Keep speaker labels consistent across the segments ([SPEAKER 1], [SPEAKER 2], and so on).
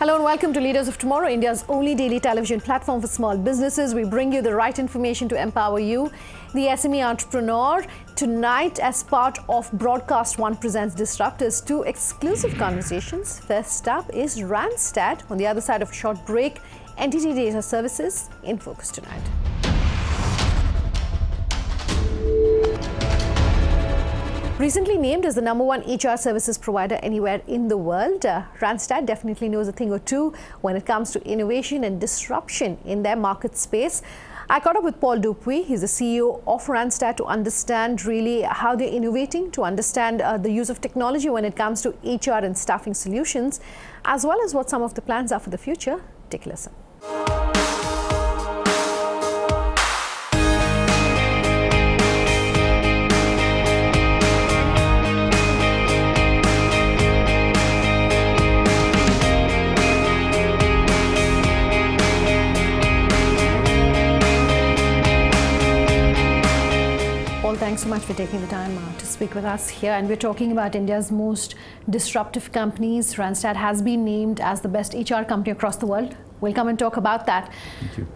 [SPEAKER 1] Hello and welcome to Leaders of Tomorrow, India's only daily television platform for small businesses. We bring you the right information to empower you, the SME entrepreneur. Tonight, as part of Broadcast One presents Disruptors, two exclusive conversations. First up is Randstad. On the other side of a short break, NTT Data Services in focus tonight. Recently named as the #1 HR services provider anywhere in the world, Randstad definitely knows a thing or two when it comes to innovation and disruption in their market space. I caught up with Paul Dupuy. He's the CEO of Randstad to understand really how they're innovating, to understand the use of technology when it comes to HR and staffing solutions, as well as what some of the plans are for the future. Take a listen. Thanks so much for taking the time to speak with us here. And we're talking about India's most disruptive companies. Randstad has been named as the best HR company across the world. We'll come and talk about that.
[SPEAKER 2] Thank you.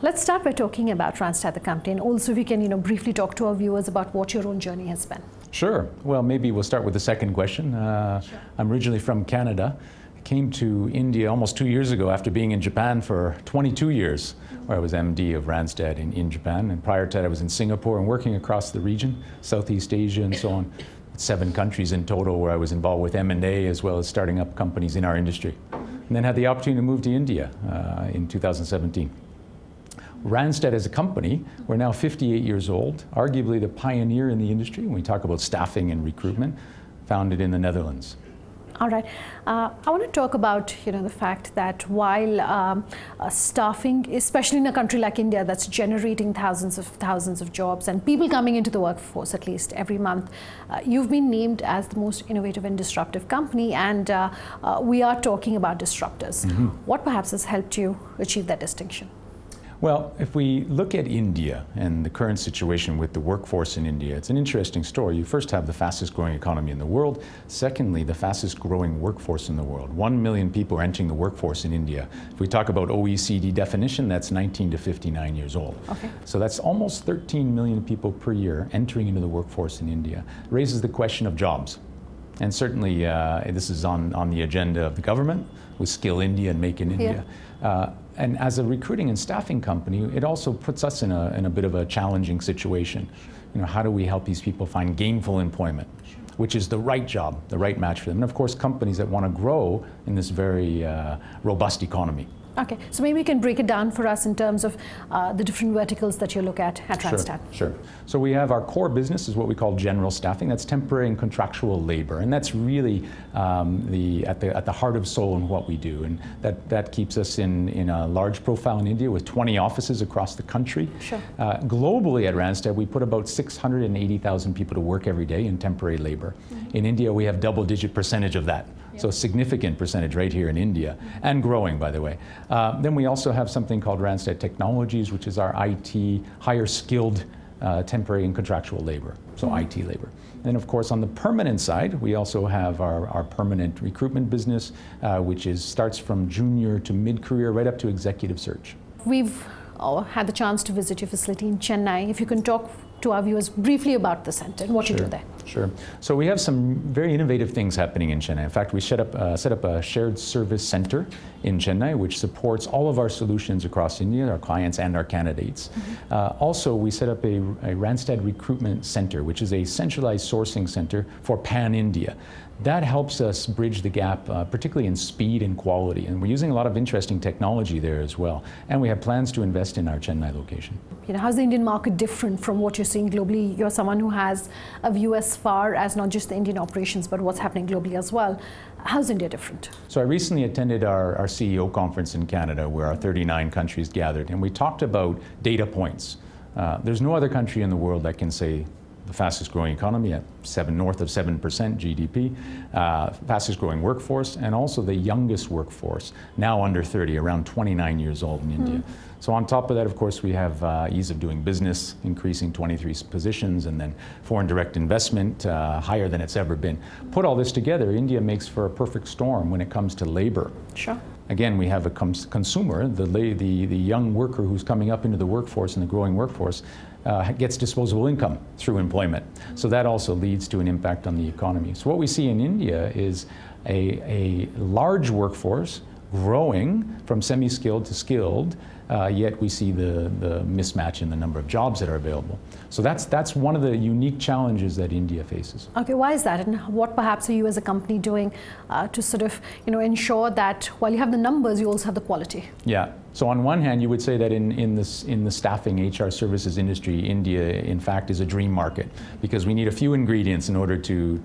[SPEAKER 1] Let's start by talking about Randstad, the company, and also if you can, briefly talk to our viewers about what your own journey has been.
[SPEAKER 2] Sure. Well, maybe we'll start with the second question.
[SPEAKER 1] Sure.
[SPEAKER 2] I'm originally from Canada. I came to India almost 2 years ago after being in Japan for 22 years, where I was MD of Randstad in Japan. And prior to that, I was in Singapore and working across the region, Southeast Asia and so on. 7 countries in total where I was involved with M&A as well as starting up companies in our industry. And then had the opportunity to move to India in 2017. Randstad as a company, we're now 58 years old, arguably the pioneer in the industry when we talk about staffing and recruitment, founded in the Netherlands.
[SPEAKER 1] All right. I want to talk about, the fact that while staffing, especially in a country like India that's generating thousands of jobs and people coming into the workforce at least every month, you've been named as the most innovative and disruptive company, and we are talking about disruptors. Mm-hmm. What perhaps has helped you achieve that distinction?
[SPEAKER 2] Well, if we look at India and the current situation with the workforce in India, it's an interesting story. You first have the fastest growing economy in the world. Secondly, the fastest growing workforce in the world. 1 million people are entering the workforce in India. If we talk about OECD definition, that's 19 to 59 years old.
[SPEAKER 1] Okay.
[SPEAKER 2] So that's almost 13 million people per year entering into the workforce in India. It raises the question of jobs. And certainly this is on the agenda of the government with Skill India and Make in India. Yeah. And as a recruiting and staffing company, it also puts us in a bit of a challenging situation. How do we help these people find gainful employment, which is the right job, the right match for them? And of course, companies that want to grow in this very robust economy.
[SPEAKER 1] Okay, so maybe you can break it down for us in terms of the different verticals that you look at Randstad.
[SPEAKER 2] Sure. So we have our core business is what we call general staffing. That's temporary and contractual labor, and that's really at the heart of soul in what we do. And that keeps us in a large profile in India with 20 offices across the country.
[SPEAKER 1] Sure.
[SPEAKER 2] Globally at Randstad, we put about 680,000 people to work every day in temporary labor. Mm-hmm. In India, we have double-digit percentage of that. So a significant percentage right here in India, and growing, by the way. Then we also have something called Randstad Technologies, which is our IT, higher skilled temporary and contractual labor, so mm-hmm. IT labor. And of course, on the permanent side, we also have our permanent recruitment business, which starts from junior to mid-career, right up to executive search.
[SPEAKER 1] We've had the chance to visit your facility in Chennai. If you can talk to our viewers briefly about the center and what you do there.
[SPEAKER 2] Sure. So we have some very innovative things happening in Chennai. In fact, we set up a shared service center in Chennai, which supports all of our solutions across India, our clients and our candidates. Mm-hmm. Also, we set up a Randstad Recruitment Center, which is a centralized sourcing center for pan-India. That helps us bridge the gap, particularly in speed and quality. And we're using a lot of interesting technology there as well. And we have plans to invest in our Chennai location.
[SPEAKER 1] How's the Indian market different from what you're seeing globally? You're someone who has a view as far as not just the Indian operations, but what's happening globally as well. How's India different?
[SPEAKER 2] So I recently attended our CEO conference in Canada, where our 39 countries gathered, and we talked about data points. There's no other country in the world that can say the fastest growing economy at north of 7% GDP, fastest growing workforce, and also the youngest workforce, now under 30, around 29 years old in India. So on top of that, of course, we have ease of doing business, increasing 23 positions, and then foreign direct investment, higher than it's ever been. Put all this together, India makes for a perfect storm when it comes to labor.
[SPEAKER 1] Sure.
[SPEAKER 2] again, we have a consumer, the young worker who's coming up into the workforce and the growing workforce gets disposable income through employment. So that also leads to an impact on the economy. So what we see in India is a large workforce growing from semi-skilled to skilled, yet we see the mismatch in the number of jobs that are available. So that's one of the unique challenges that India faces.
[SPEAKER 1] Okay, why is that, and what perhaps are you as a company doing to sort of ensure that while you have the numbers, you also have the quality?
[SPEAKER 2] Yeah. So on one hand, you would say that in the staffing HR services industry, India, in fact, is a dream market because we need a few ingredients in order to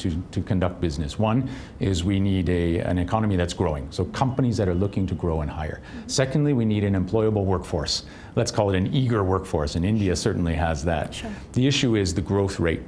[SPEAKER 2] conduct business. One is we need an economy that's growing, so companies that are looking to grow and hire. Secondly, we need an employable workforce. Let's call it an eager workforce, and India certainly has that.
[SPEAKER 1] Sure.
[SPEAKER 2] The issue is the growth rate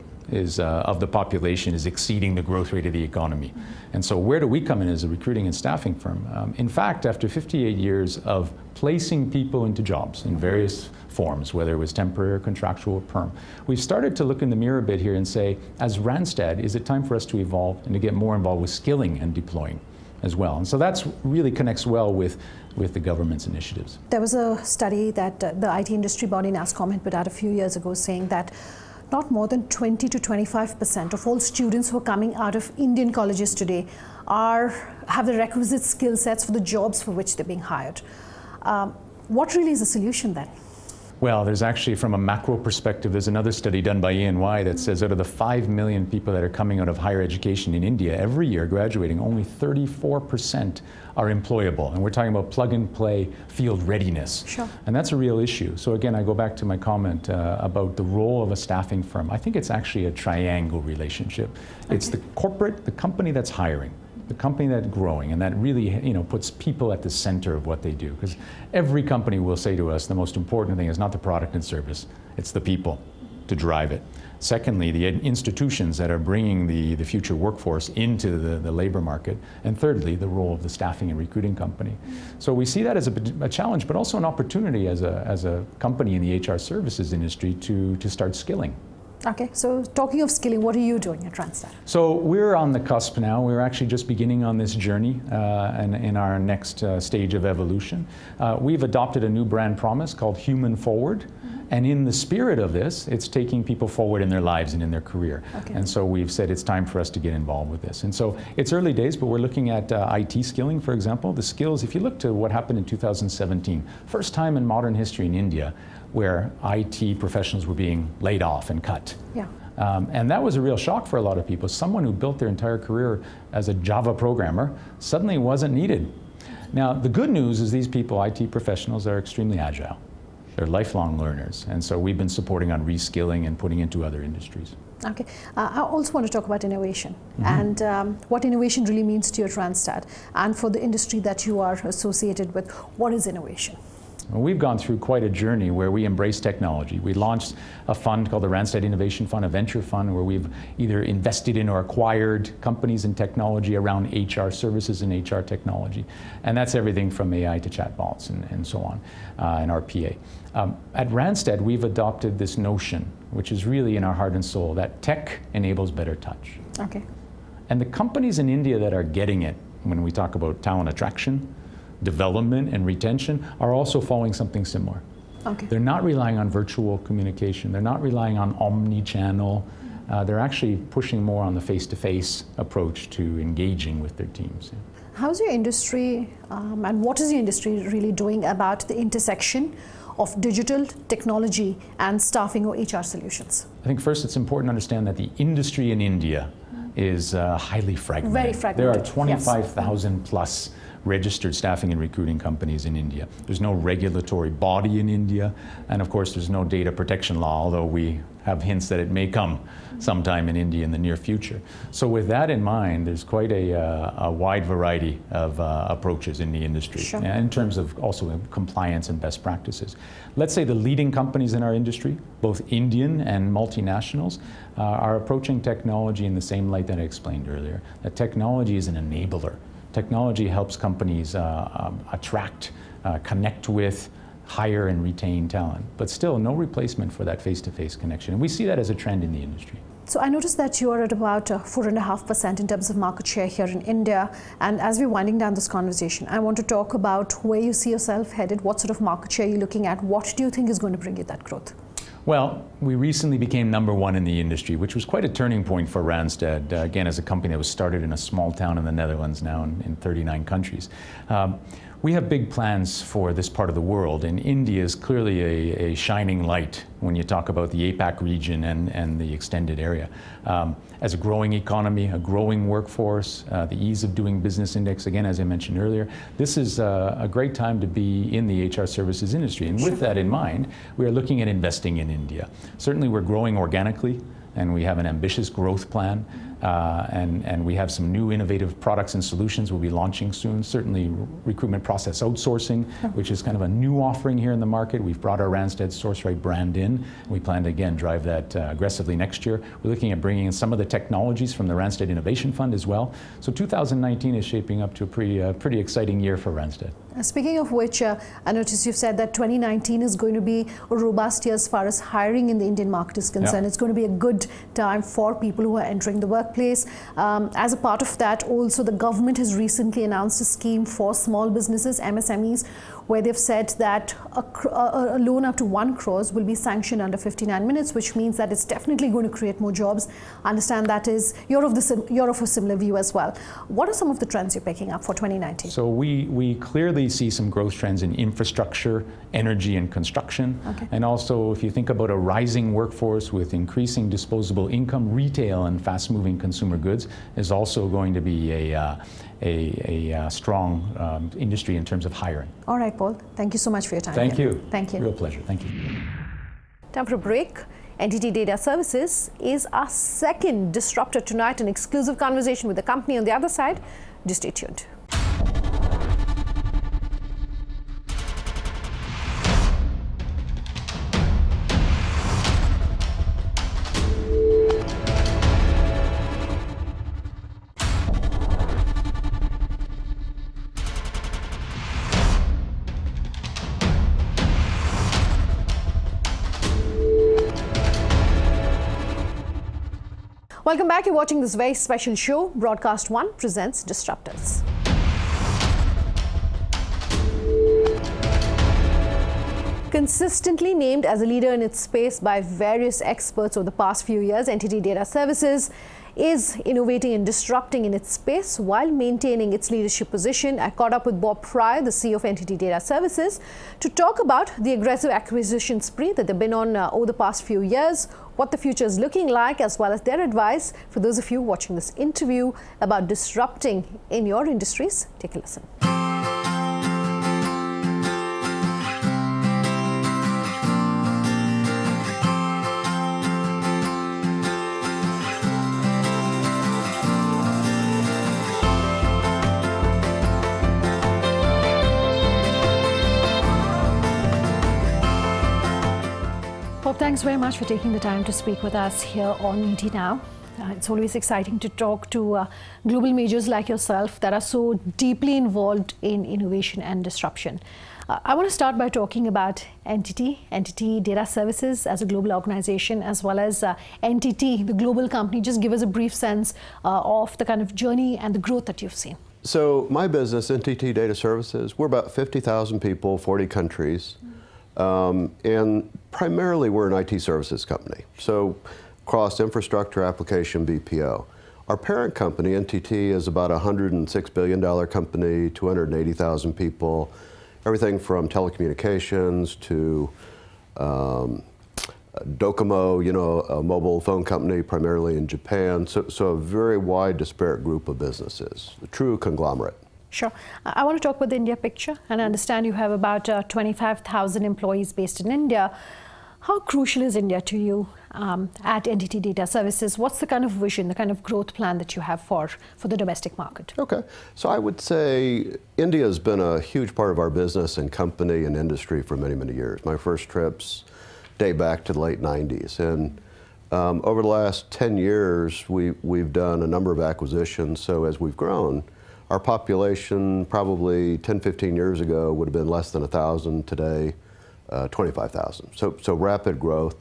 [SPEAKER 2] of the population is exceeding the growth rate of the economy. And so where do we come in as a recruiting and staffing firm? In fact, after 58 years of placing people into jobs in various forms, whether it was temporary or contractual or perm, we've started to look in the mirror a bit here and say, as Randstad, is it time for us to evolve and to get more involved with skilling and deploying as well? And so that's really connects well with the government's initiatives.
[SPEAKER 1] There was a study that the IT industry body NASSCOM put out a few years ago saying that not more than 20 to 25% of all students who are coming out of Indian colleges today have the requisite skill sets for the jobs for which they're being hired. What really is the solution then?
[SPEAKER 2] Well, there's actually, from a macro perspective, there's another study done by E&Y that says out of the 5 million people that are coming out of higher education in India every year graduating, only 34% are employable. And we're talking about plug-and-play field readiness. Sure. And that's a real issue. So again, I go back to my comment about the role of a staffing firm. I think it's actually a triangle relationship. Okay. It's the corporate, the company that's hiring, the company that's growing, and that really puts people at the center of what they do. Because every company will say to us the most important thing is not the product and service, it's the people to drive it. Secondly, the institutions that are bringing the future workforce into the labor market. And thirdly, the role of the staffing and recruiting company. So we see that as a challenge, but also an opportunity as a company in the HR services industry to start skilling.
[SPEAKER 1] Okay, so talking of skilling, what are you doing at Randstad?
[SPEAKER 2] So we're on the cusp now. We're actually just beginning on this journey and in our next stage of evolution. We've adopted a new brand promise called Human Forward. And in the spirit of this, it's taking people forward in their lives and in their career. Okay. And so we've said it's time for us to get involved with this. And so it's early days, but we're looking at IT skilling, for example. The skills, if you look to what happened in 2017, first time in modern history in India where IT professionals were being laid off and cut. Yeah. And that was a real shock for a lot of people. Someone who built their entire career as a Java programmer suddenly wasn't needed. Now, the good news is these people, IT professionals, are extremely agile. They're lifelong learners, and so we've been supporting on reskilling and putting into other industries. Okay,
[SPEAKER 1] I also want to talk about innovation and what innovation really means to you at Randstad, and for the industry that you are associated with, what is innovation?
[SPEAKER 2] Well, we've gone through quite a journey where we embrace technology. We launched a fund called the Randstad Innovation Fund, a venture fund where we've either invested in or acquired companies in technology around HR services and HR technology. And that's everything from AI to chatbots and so on, and RPA. At Randstad, we've adopted this notion, which is really in our heart and soul, that tech enables better touch. Okay. And the companies in India that are getting it, when we talk about talent attraction, development and retention, are also following something similar. Okay. They're not relying on virtual communication. They're not relying on omni-channel. They're actually pushing more on the face-to-face approach to engaging with their teams.
[SPEAKER 1] How's your industry, and what is your industry really doing about the intersection of digital technology and staffing or HR solutions?
[SPEAKER 2] I think first it's important to understand that the industry in India is highly fragmented.
[SPEAKER 1] Very fragmented.
[SPEAKER 2] There are 25,000 plus registered staffing and recruiting companies in India. There's no regulatory body in India, and of course there's no data protection law, although we have hints that it may come sometime in India in the near future. So with that in mind, there's quite a wide variety of approaches in the industry, sure, in terms of also compliance and best practices. Let's say the leading companies in our industry, both Indian and multinationals, are approaching technology in the same light that I explained earlier. That technology is an enabler. Technology helps companies attract, connect with, hire and retain talent, but still no replacement for that face-to-face connection. And we see that as a trend in the industry.
[SPEAKER 1] So I noticed that you are at about 4.5% in terms of market share here in India. And as we're winding down this conversation, I want to talk about where you see yourself headed, what sort of market share you're looking at, what do you think is going to bring you that growth?
[SPEAKER 2] Well, we recently became #1 in the industry, which was quite a turning point for Randstad, again, as a company that was started in a small town in the Netherlands, now in 39 countries. We have big plans for this part of the world, and India is clearly a shining light when you talk about the APAC region and the extended area. As a growing economy, a growing workforce, the ease of doing business index, again, as I mentioned earlier, this is a great time to be in the HR services industry. And with that in mind, we are looking at investing in India. Certainly we're growing organically, and we have an ambitious growth plan, and we have some new innovative products and solutions we'll be launching soon. Certainly recruitment process outsourcing, which is kind of a new offering here in the market. We've brought our Randstad SourceRight brand in. We plan to again drive that aggressively next year. We're looking at bringing in some of the technologies from the Randstad Innovation Fund as well. So 2019 is shaping up to a pretty exciting year for Randstad.
[SPEAKER 1] Speaking of which, I noticed you've said that 2019 is going to be a robust year as far as hiring in the Indian market is concerned. It's going to be a good time for people who are entering the workplace. As a part of that, also the government has recently announced a scheme for small businesses, MSMEs, where they've said that a loan up to 1 crore will be sanctioned under 59 minutes, which means that it's definitely going to create more jobs. I understand that is, you're of a similar view as well. What are some of the trends you're picking up for 2019?
[SPEAKER 2] So we clearly see some growth trends in infrastructure, energy and construction. Okay. And also if you think about a rising workforce with increasing disposable income, retail and fast-moving consumer goods is also going to be a strong industry in terms of hiring.
[SPEAKER 1] All right, Paul. Thank you so much for your time.
[SPEAKER 2] Thank you.
[SPEAKER 1] Thank you.
[SPEAKER 2] Real pleasure. Thank you.
[SPEAKER 1] Time for a break. NTT Data Services is our second disruptor tonight, an exclusive conversation with the company on the other side. Just stay tuned. Welcome back. You're watching this very special show. Broadcast One presents Disruptors. Consistently named as a leader in its space by various experts over the past few years, NTT Data Services is innovating and disrupting in its space while maintaining its leadership position. I caught up with Bob Pryor, the CEO of NTT Data Services, to talk about the aggressive acquisition spree that they've been on over the past few years, what the future is looking like, as well as their advice for those of you watching this interview about disrupting in your industries. Take a listen. Bob, thanks very much for taking the time to speak with us here on Meaty Now. It's always exciting to talk to global majors like yourself that are so deeply involved in innovation and disruption. I want to start by talking about NTT Data Services as a global organization, as well as NTT, the global company. Just give us a brief sense of the kind of journey and the growth that you've seen.
[SPEAKER 3] So my business, NTT Data Services, we're about 50,000 people, 40 countries. And primarily we're an IT services company, so across infrastructure, application, BPO. Our parent company, NTT, is about a $106 billion company, 280,000 people, everything from telecommunications to Docomo, you know, a mobile phone company primarily in Japan, so a very wide disparate group of businesses, a true conglomerate.
[SPEAKER 1] Sure. I want to talk about the India picture, and I understand you have about 25,000 employees based in India. How crucial is India to you at NTT Data Services? What's the kind of vision, the kind of growth plan that you have for the domestic market? Okay.
[SPEAKER 3] So I would say India has been a huge part of our business and company and industry for many, many years. My first trips date back to the late 90s. And over the last 10 years, we've done a number of acquisitions. So as we've grown, our population probably 10, 15 years ago would have been less than 1,000. Today, 25,000. So rapid growth.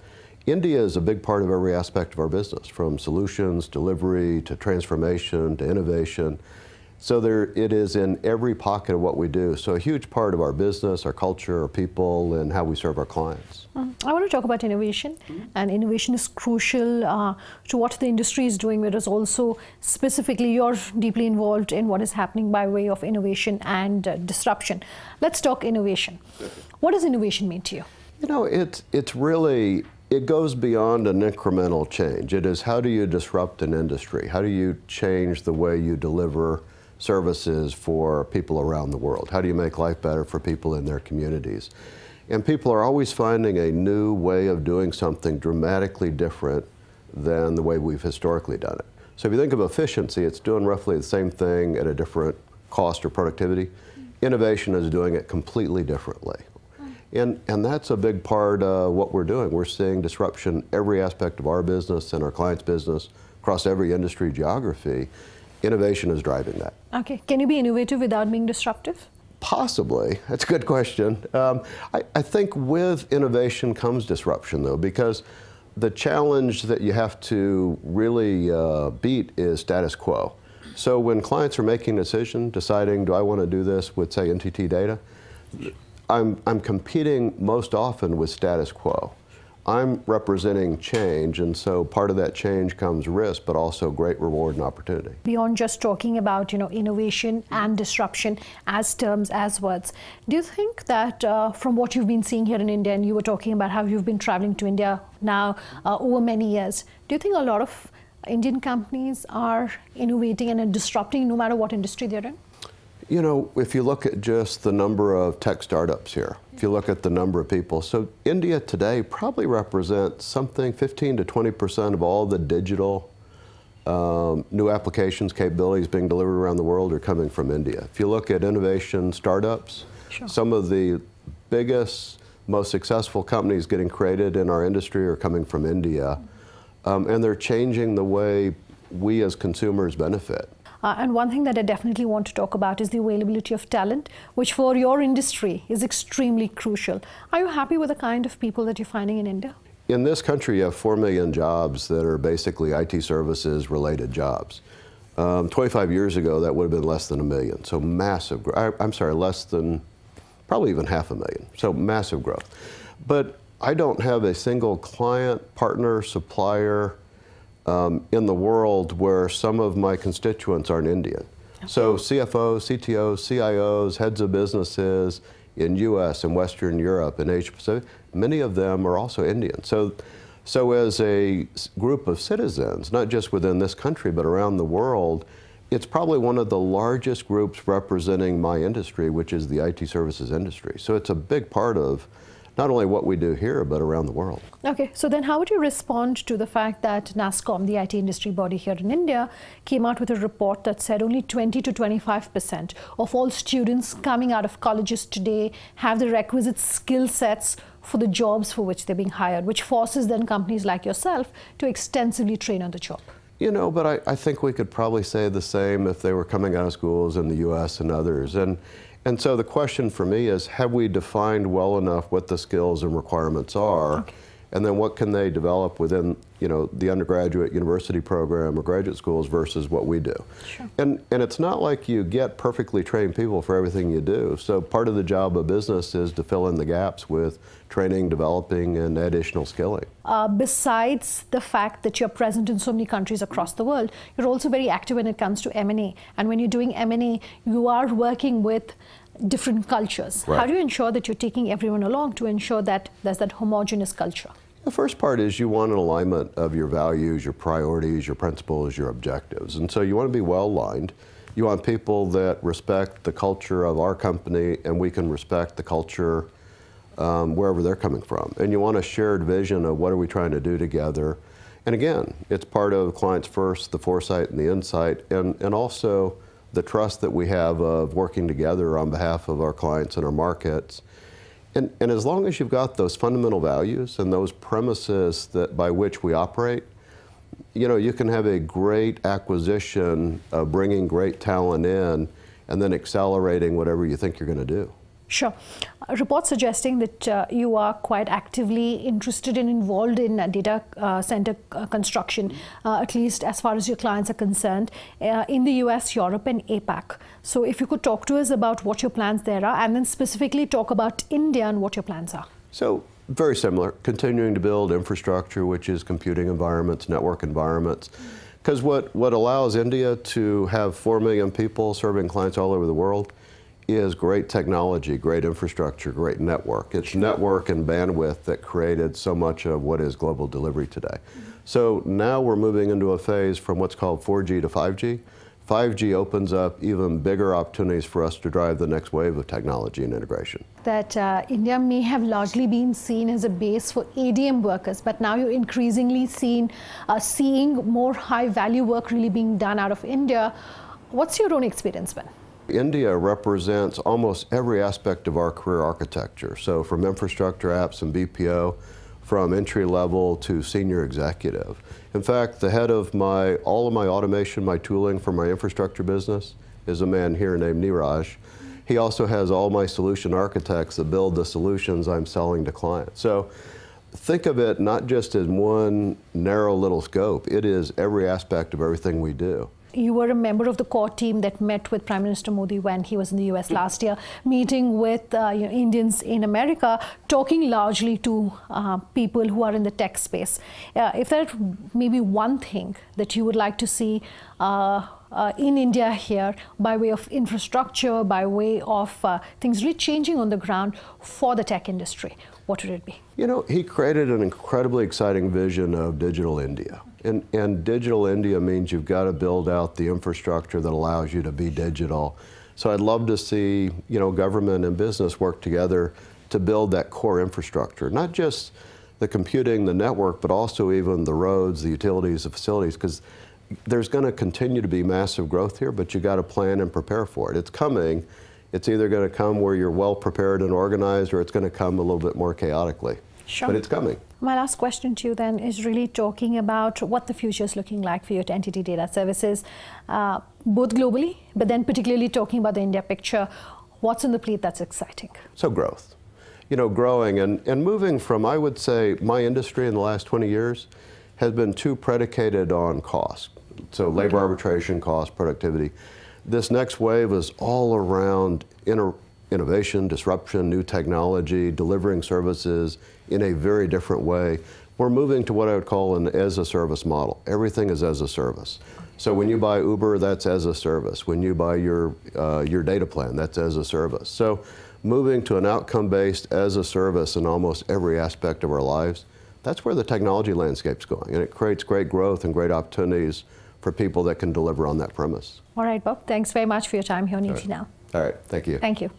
[SPEAKER 3] India is a big part of every aspect of our business, from solutions, delivery, to transformation, to innovation. So it is in every pocket of what we do. So a huge part of our business, our culture, our people, and how we serve our clients.
[SPEAKER 1] I want to talk about innovation, and innovation is crucial to what the industry is doing, whereas also specifically you're deeply involved in what is happening by way of innovation and disruption. Let's talk innovation. What does innovation mean to you?
[SPEAKER 3] You know, it's really, it goes beyond an incremental change. It is, how do you disrupt an industry? How do you change the way you deliver services for people around the world? How do you make life better for people in their communities? And people are always finding a new way of doing something dramatically different than the way we've historically done it. So if you think of efficiency, it's doing roughly the same thing at a different cost or productivity. Innovation is doing it completely differently. And that's a big part of what we're doing. We're seeing disruption every aspect of our business and our clients' business across every industry geography. Innovation is driving that.
[SPEAKER 1] Okay. Can you be innovative without being disruptive?
[SPEAKER 3] Possibly. That's a good question. I think with innovation comes disruption, though, because the challenge that you have to really beat is status quo. So when clients are making a decision, deciding, do I want to do this with, say, NTT Data, I'm competing most often with status quo. I'm representing change, and so part of that change comes risk, but also great reward and opportunity.
[SPEAKER 1] Beyond just talking about, innovation and disruption as terms, as words, do you think that from what you've been seeing here in India, and you were talking about how you've been traveling to India now over many years, do you think a lot of Indian companies are innovating and disrupting no matter what industry they're in?
[SPEAKER 3] You know, if you look at just the number of tech startups here, if you look at the number of people, so India today probably represents something 15 to 20% of all the digital new applications, capabilities being delivered around the world are coming from India. If you look at innovation startups,
[SPEAKER 1] sure,
[SPEAKER 3] some of the biggest, most successful companies getting created in our industry are coming from India, and they're changing the way we as consumers benefit.
[SPEAKER 1] And one thing that I definitely want to talk about is the availability of talent, which for your industry is extremely crucial. Are you happy with the kind of people that you're finding in India?
[SPEAKER 3] In this country, you have 4 million jobs that are basically IT services related jobs. 25 years ago, that would have been less than 1 million. So massive growth. I'm sorry, less than, probably even 500,000. So massive growth. But I don't have a single client, partner, supplier, in the world where some of my constituents aren't Indian. Okay. So CFOs, CTOs, CIOs, heads of businesses in US and Western Europe and Asia Pacific, many of them are also Indian. So as a group of citizens, not just within this country but around the world, it's probably one of the largest groups representing my industry, which is the IT services industry. So it's a big part of not only what we do here, but around the world.
[SPEAKER 1] Okay, so then how would you respond to the fact that NASSCOM, the IT industry body here in India, came out with a report that said only 20 to 25% of all students coming out of colleges today have the requisite skill sets for the jobs for which they're being hired, which forces then companies like yourself to extensively train on the job?
[SPEAKER 3] You know, but I think we could probably say the same if they were coming out of schools in the US and others. And so the question for me is, have we defined well enough what the skills and requirements are? Okay. And then what can they develop within, the undergraduate university program or graduate schools versus what we do?
[SPEAKER 1] Sure.
[SPEAKER 3] And it's not like you get perfectly trained people for everything you do. So part of the job of business is to fill in the gaps with training, developing, and additional skilling.
[SPEAKER 1] Besides the fact that you're present in so many countries across the world, you're also very active when it comes to M&A. And when you're doing M&A, you are working with different cultures.
[SPEAKER 3] Right.
[SPEAKER 1] How do you ensure that you're taking everyone along to ensure that there's that homogeneous culture?
[SPEAKER 3] The first part is you want an alignment of your values, your priorities, your principles, your objectives. And so you want to be well aligned. You want people that respect the culture of our company, and we can respect the culture wherever they're coming from. And you want a shared vision of what are we trying to do together. And again, it's part of clients first, the foresight and the insight, and also the trust that we have of working together on behalf of our clients and our markets. And as long as you've got those fundamental values and those premises that by which we operate, you can have a great acquisition of bringing great talent in and then accelerating whatever you think you're going to do.
[SPEAKER 1] Sure. Reports suggesting that you are quite actively interested and involved in data center construction, at least as far as your clients are concerned, in the US, Europe and APAC. So if you could talk to us about what your plans there are, and then specifically talk about India and what your plans are.
[SPEAKER 3] So very similar, continuing to build infrastructure, which is computing environments, network environments. Because what allows India to have 4 million people serving clients all over the world is great technology, great infrastructure, great network. It's network and bandwidth that created so much of what is global delivery today. So now we're moving into a phase from what's called 4G to 5G. 5G opens up even bigger opportunities for us to drive the next wave of technology and integration.
[SPEAKER 1] That India may have largely been seen as a base for ADM workers, but now you're increasingly seeing more high-value work really being done out of India. What's your own experience been?
[SPEAKER 3] India represents almost every aspect of our career architecture. So from infrastructure apps and BPO, from entry level to senior executive. In fact, the head of all of my automation, my tooling for my infrastructure business is a man here named Neeraj. He also has all my solution architects that build the solutions I'm selling to clients. So think of it not just as one narrow little scope, it is every aspect of everything we do.
[SPEAKER 1] You were a member of the core team that met with Prime Minister Modi when he was in the US last year, meeting with Indians in America, talking largely to people who are in the tech space. If there may be one thing that you would like to see in India here by way of infrastructure, by way of things really changing on the ground for the tech industry, what would it be?
[SPEAKER 3] You know, he created an incredibly exciting vision of digital India. And digital India means you've got to build out the infrastructure that allows you to be digital. So I'd love to see, government and business work together to build that core infrastructure, not just the computing, the network, but also even the roads, the utilities, the facilities, because there's going to continue to be massive growth here, but you got to plan and prepare for it. It's coming. It's either going to come where you're well prepared and organized, or it's going to come a little bit more chaotically.
[SPEAKER 1] Sure.
[SPEAKER 3] But it's coming.
[SPEAKER 1] My last question to you then is really talking about what the future is looking like for your NTT Data Services, both globally, but then particularly talking about the India picture. What's on the plate that's exciting?
[SPEAKER 3] So growth. Growing and moving from, I would say, my industry in the last 20 years has been too predicated on cost. So labor arbitration, cost, productivity. This next wave is all around innovation, disruption, new technology, delivering services in a very different way. We're moving to what I would call an as-a-service model. Everything is as a service. So when you buy Uber, that's as a service. When you buy your data plan, that's as a service. So moving to an outcome-based as a service in almost every aspect of our lives, that's where the technology landscape's going. And it creates great growth and great opportunities for people that can deliver on that premise.
[SPEAKER 1] All right, Bob. Thanks very much for your time here on ET Now.
[SPEAKER 3] All right. Thank you.
[SPEAKER 1] Thank you.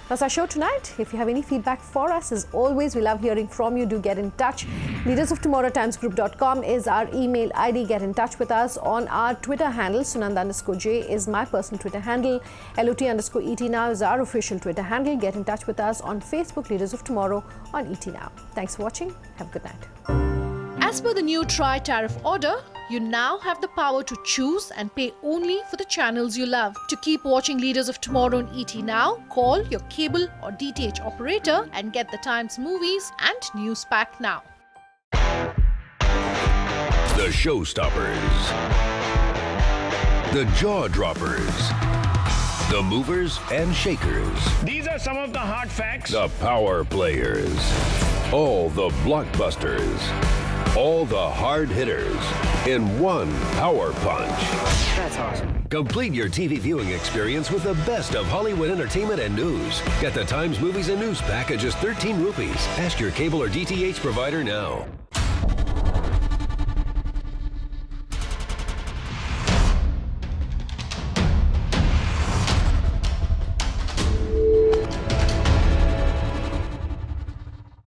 [SPEAKER 1] That's our show tonight. If you have any feedback for us, as always, we love hearing from you. Do get in touch. leadersoftomorrowtimesgroup.com is our email ID. Get in touch with us on our Twitter handle. Sunanda_J is my personal Twitter handle. LOT_ET Now is our official Twitter handle. Get in touch with us on Facebook, Leaders of Tomorrow on ET Now. Thanks for watching. Have a good night. As per the new tri-tariff order, you now have the power to choose and pay only for the channels you love. To keep watching Leaders of Tomorrow on ET Now, call your cable or DTH operator and get the Times movies and news pack now.
[SPEAKER 4] The Showstoppers, the Jaw Droppers, the Movers and Shakers.
[SPEAKER 5] These are some of the hard facts.
[SPEAKER 4] The Power Players. All the blockbusters. All the hard hitters in one power punch.
[SPEAKER 5] That's awesome.
[SPEAKER 4] Complete your TV viewing experience with the best of Hollywood entertainment and news. Get the Times Movies and News Pack at just 13 rupees. Ask your cable or DTH provider now.